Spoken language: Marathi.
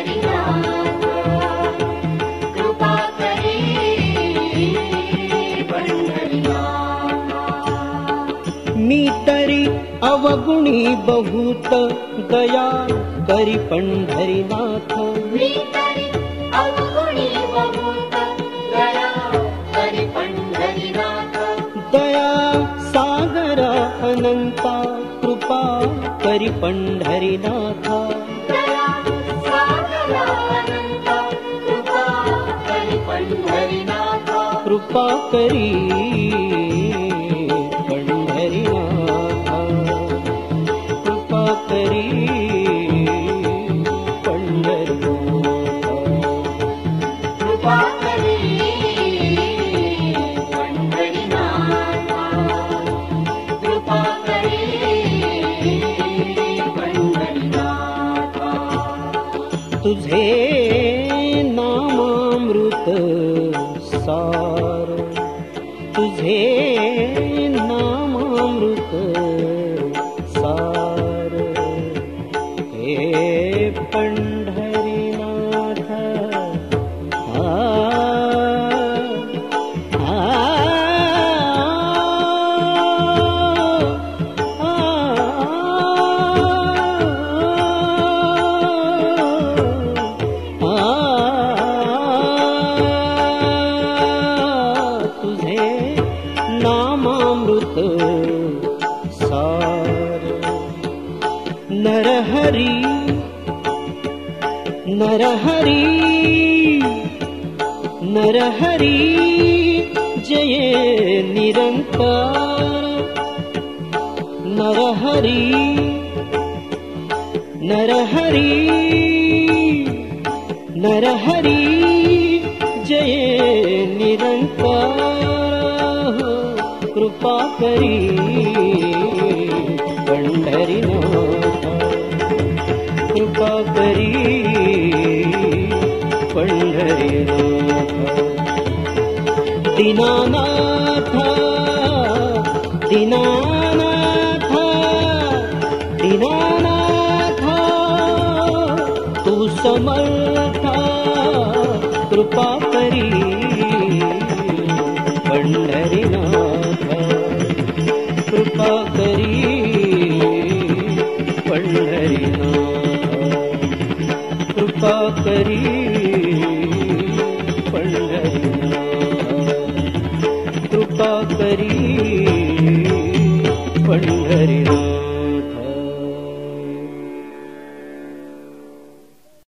पंढरीनाथ कृपा करी पंढरीनाथ मी तरी अवगुणी बहुत दया करी पंढरीनाथ मी तरी अवगुणी बहुत दया करी पंढरीनाथ दया सागर अनंता कृपा करी पंढरीनाथ दया सागर अनंत कृपा करी पंढरीनाथ कृपा करी पंढरीनाथ कृपा करी पंढरीनाथ कृपा करी पंढरीनाथ तुझे नामामृत सार, तुझे नामामृत सार, हे पंढरीनाथ तुझे नामामृत सार। नरहरी नरहरी नरहरी जय निरंतर, नरहरी नरहरी नरहरी जय निरंतर, कृपा करी पंढरीनाथ, कृपा करी पंढरीनाथ। दीनानाथ दीनानाथ दीनानाथ, तू समर्थ, कृपा करी पंढरीनाथ, कृपा करी पंढरीनाथ, कृपा करी पंढरीनाथ, कृपा करी